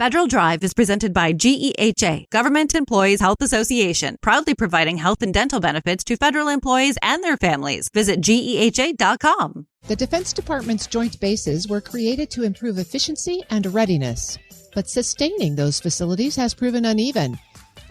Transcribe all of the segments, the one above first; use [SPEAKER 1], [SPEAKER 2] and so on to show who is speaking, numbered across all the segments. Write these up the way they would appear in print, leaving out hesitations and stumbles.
[SPEAKER 1] Federal Drive is presented by GEHA, Government Employees Health Association, proudly providing health and dental benefits to federal employees and their families. Visit GEHA.com.
[SPEAKER 2] The Defense Department's joint bases were created to improve efficiency and readiness, but sustaining those facilities has proven uneven.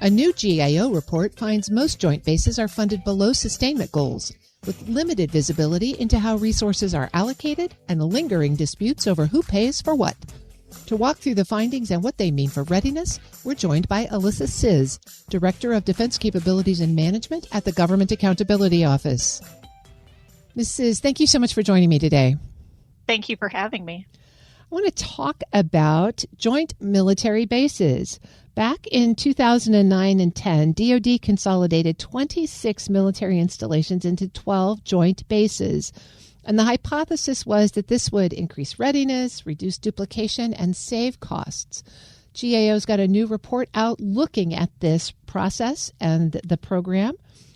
[SPEAKER 2] A new GAO report finds most joint bases are funded below sustainment goals, with limited visibility into how resources are allocated and lingering disputes over who pays for what. To walk through the findings and what they mean for readiness, we're joined by Alissa Czyz, Director of Defense Capabilities and Management at the Government Accountability Office. Ms. Czyz, thank you so much for joining me today.
[SPEAKER 3] Thank you for having me.
[SPEAKER 2] I want to talk about joint military bases. Back in 2009 and 10, DoD consolidated 26 military installations into 12 joint bases. And the hypothesis was that this would increase readiness, reduce duplication, and save costs. GAO's got a new report out looking at this process and the program.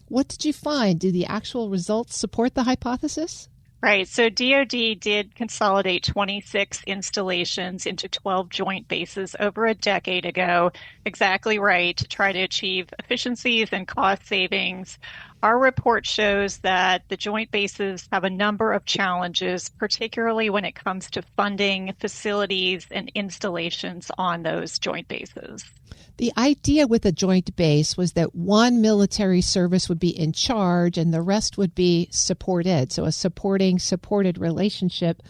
[SPEAKER 2] What did you find? Do the actual results support the hypothesis?
[SPEAKER 3] Right. So DoD did consolidate 26 installations into 12 joint bases over a decade ago. Exactly right, to try to achieve efficiencies and cost savings. Our report shows that the joint bases have a number of challenges, particularly when it comes to funding facilities and installations on those joint bases.
[SPEAKER 2] The idea with a joint base was that one military service would be in charge and the rest would be supported, so a supported relationship.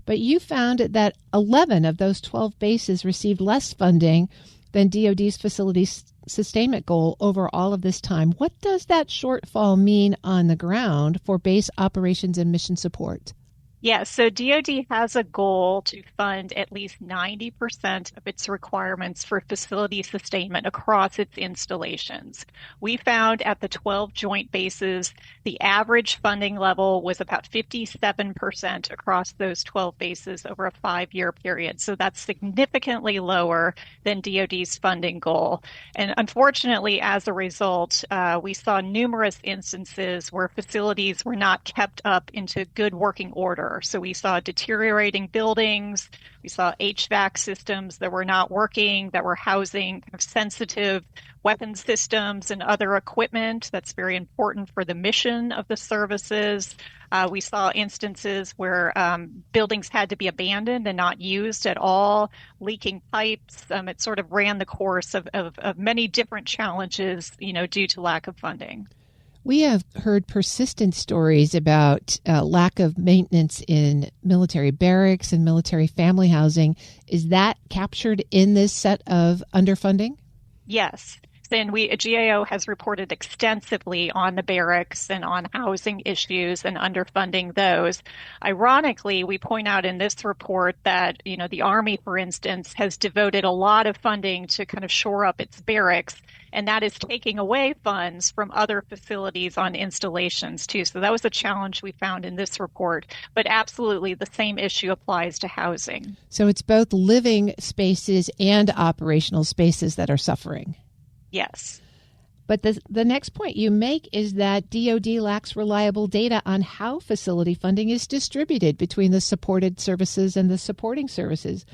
[SPEAKER 2] But you found that 11 of those 12 bases received less funding than DoD's facility sustainment goal over all of this time. What does that shortfall mean on the ground for base operations and mission support?
[SPEAKER 3] Yes, so DoD has a goal to fund at least 90% of its requirements for facility sustainment across its installations. We found at the 12 joint bases, the average funding level was about 57% across those 12 bases over a 5-year period. So that's significantly lower than DoD's funding goal. And unfortunately, as a result, we saw numerous instances where facilities were not kept up into good working order. So we saw deteriorating buildings, we saw HVAC systems that were not working, that were housing kind of sensitive weapons systems and other equipment that's very important for the mission of the services. We saw instances where buildings had to be abandoned and not used at all, leaking pipes. It sort of ran the course of many different challenges, due to lack of funding.
[SPEAKER 2] We have heard persistent stories about lack of maintenance in military barracks and military family housing. Is that captured in this set of underfunding?
[SPEAKER 3] Yes. Then GAO has reported extensively on the barracks and on housing issues and underfunding those. Ironically, we point out in this report that, the Army, for instance, has devoted a lot of funding to kind of shore up its barracks, and that is taking away funds from other facilities on installations too. So that was a challenge we found in this report. But absolutely, the same issue applies to housing.
[SPEAKER 2] So it's both living spaces and operational spaces that are suffering.
[SPEAKER 3] Yes.
[SPEAKER 2] But the next point you make is that DoD lacks reliable data on how facility funding is distributed between the supported services and the supporting services.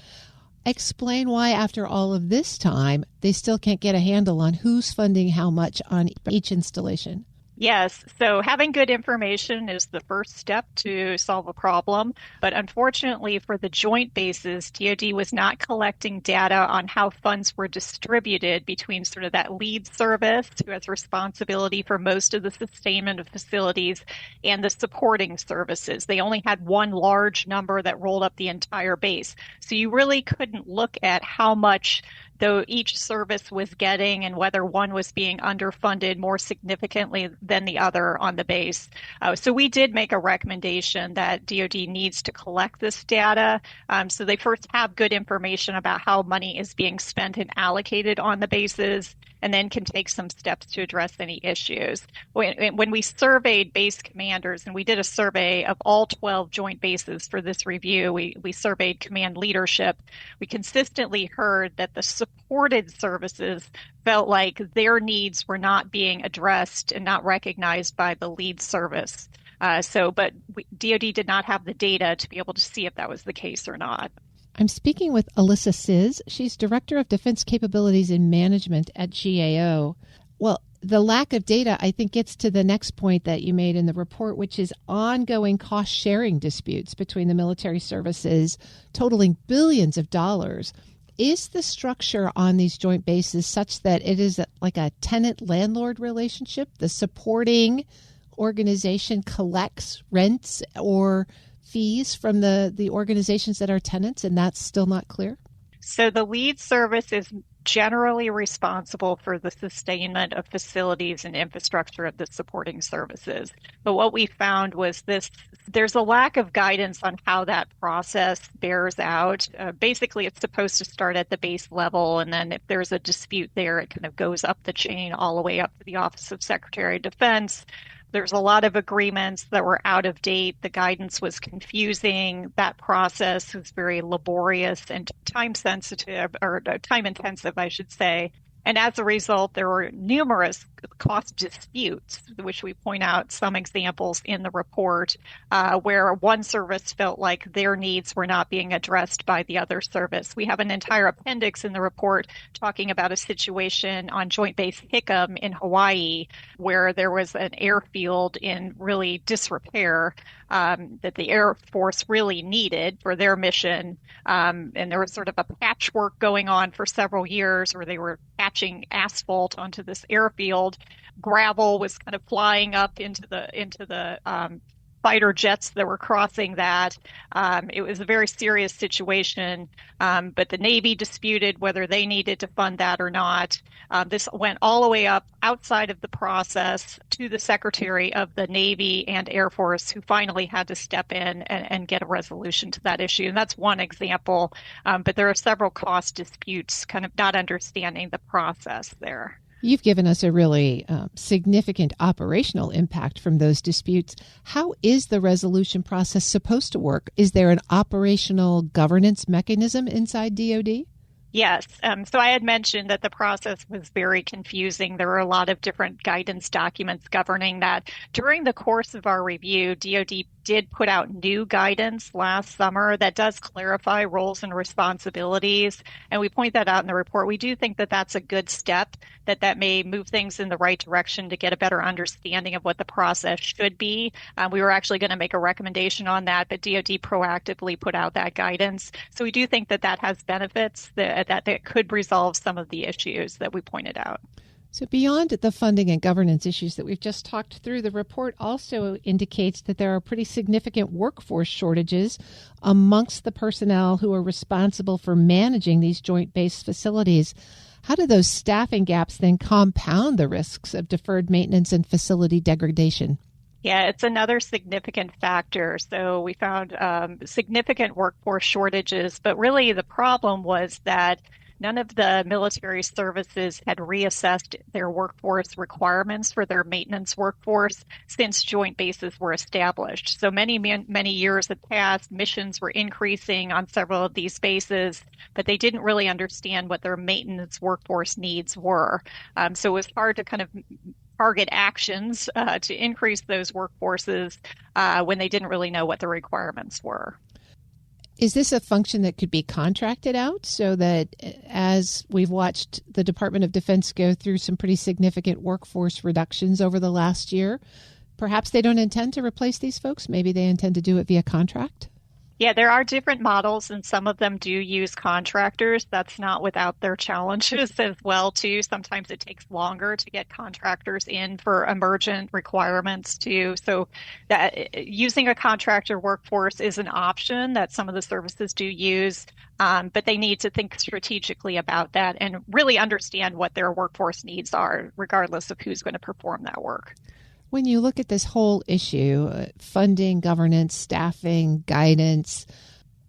[SPEAKER 2] Explain why, after all of this time, they still can't get a handle on who's funding how much on each installation.
[SPEAKER 3] Yes. So having good information is the first step to solve a problem. But unfortunately for the joint bases, DoD was not collecting data on how funds were distributed between sort of that lead service, who has responsibility for most of the sustainment of facilities, and the supporting services. They only had one large number that rolled up the entire base. So you really couldn't look at how much though each service was getting and whether one was being underfunded more significantly than the other on the base. So we did make a recommendation that DoD needs to collect this data so they first have good information about how money is being spent and allocated on the bases, and then can take some steps to address any issues. When we surveyed base commanders, and we did a survey of all 12 joint bases for this review, we surveyed command leadership, we consistently heard that the supported services felt like their needs were not being addressed and not recognized by the lead service. But DoD did not have the data to be able to see if that was the case or not.
[SPEAKER 2] I'm speaking with Alissa Czyz. She's Director of Defense Capabilities and Management at GAO. Well, the lack of data, I think, gets to the next point that you made in the report, which is ongoing cost-sharing disputes between the military services totaling billions of dollars. Is the structure on these joint bases such that it is like a tenant-landlord relationship? The supporting organization collects rents or fees from the organizations that are tenants, and that's still not clear?
[SPEAKER 3] So the lead service is generally responsible for the sustainment of facilities and infrastructure of the supporting services. But what we found was there's a lack of guidance on how that process bears out. Basically, it's supposed to start at the base level, and then if there's a dispute there, it kind of goes up the chain all the way up to the Office of Secretary of Defense. There's a lot of agreements that were out of date. The guidance was confusing. That process was very laborious and time sensitive, or time intensive, I should say. And as a result, there were numerous cost disputes, which we point out some examples in the report, where one service felt like their needs were not being addressed by the other service. We have an entire appendix in the report talking about a situation on Joint Base Hickam in Hawaii, where there was an airfield in really disrepair that the Air Force really needed for their mission. And there was sort of a patchwork going on for several years where they were patching asphalt onto this airfield. Gravel was kind of flying up into the fighter jets that were crossing that. It was a very serious situation, but the Navy disputed whether they needed to fund that or not. This went all the way up outside of the process to the Secretary of the Navy and Air Force, who finally had to step in and get a resolution to that issue. And that's one example, but there are several cost disputes, kind of not understanding the process there.
[SPEAKER 2] You've given us a really significant operational impact from those disputes. How is the resolution process supposed to work? Is there an operational governance mechanism inside DoD?
[SPEAKER 3] Yes. So I had mentioned that the process was very confusing. There were a lot of different guidance documents governing that. During the course of our review, DoD did put out new guidance last summer that does clarify roles and responsibilities. And we point that out in the report. We do think that that's a good step, that may move things in the right direction to get a better understanding of what the process should be. We were actually going to make a recommendation on that, but DoD proactively put out that guidance. So we do think that that has benefits that could resolve some of the issues that we pointed out.
[SPEAKER 2] So beyond the funding and governance issues that we've just talked through, the report also indicates that there are pretty significant workforce shortages amongst the personnel who are responsible for managing these joint base facilities. How do those staffing gaps then compound the risks of deferred maintenance and facility degradation?
[SPEAKER 3] Yeah, it's another significant factor. So we found significant workforce shortages, but really the problem was that none of the military services had reassessed their workforce requirements for their maintenance workforce since joint bases were established. So many years had passed, missions were increasing on several of these bases, but they didn't really understand what their maintenance workforce needs were. So it was hard to kind of target actions to increase those workforces when they didn't really know what the requirements were.
[SPEAKER 2] Is this a function that could be contracted out so that as we've watched the Department of Defense go through some pretty significant workforce reductions over the last year, perhaps they don't intend to replace these folks? Maybe they intend to do it via contract?
[SPEAKER 3] Yeah, there are different models, and some of them do use contractors. That's not without their challenges as well, too. Sometimes it takes longer to get contractors in for emergent requirements, too. So using a contractor workforce is an option that some of the services do use, but they need to think strategically about that and really understand what their workforce needs are, regardless of who's going to perform that work.
[SPEAKER 2] When you look at this whole issue, funding, governance, staffing, guidance,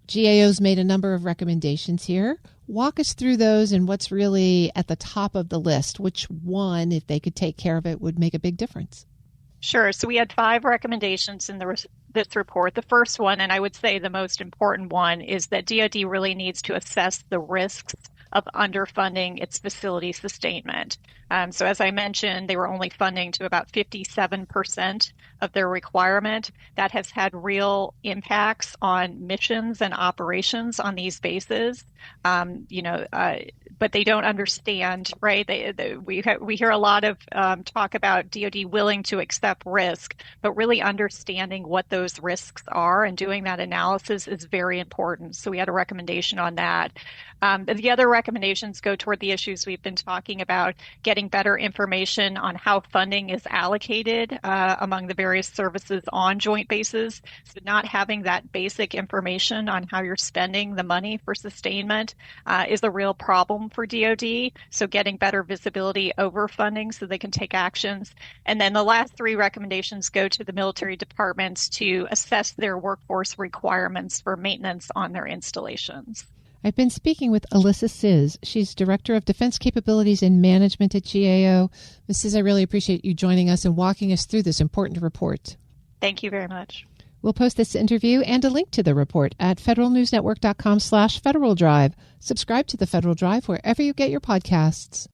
[SPEAKER 2] GAO's made a number of recommendations here. Walk us through those and what's really at the top of the list. Which one, if they could take care of it, would make a big difference?
[SPEAKER 3] Sure. So we had 5 recommendations in this report. The first one, and I would say the most important one, is that DoD really needs to assess the risks of underfunding its facility sustainment. So as I mentioned, they were only funding to about 57% of their requirement. That has had real impacts on missions and operations on these bases. But they don't understand, right? We hear a lot of talk about DoD willing to accept risk, but really understanding what those risks are and doing that analysis is very important. So we had a recommendation on that. The other recommendations go toward the issues we've been talking about, getting better information on how funding is allocated among the various services on joint bases. So not having that basic information on how you're spending the money for sustainment is a real problem for DoD. So getting better visibility over funding so they can take actions. And then the last three recommendations go to the military departments to assess their workforce requirements for maintenance on their installations.
[SPEAKER 2] I've been speaking with Alissa Czyz. She's Director of Defense Capabilities and Management at GAO. Ms. Czyz, I really appreciate you joining us and walking us through this important report.
[SPEAKER 3] Thank you very much.
[SPEAKER 2] We'll post this interview and a link to the report at federalnewsnetwork.com/Federal Drive. Subscribe to the Federal Drive wherever you get your podcasts.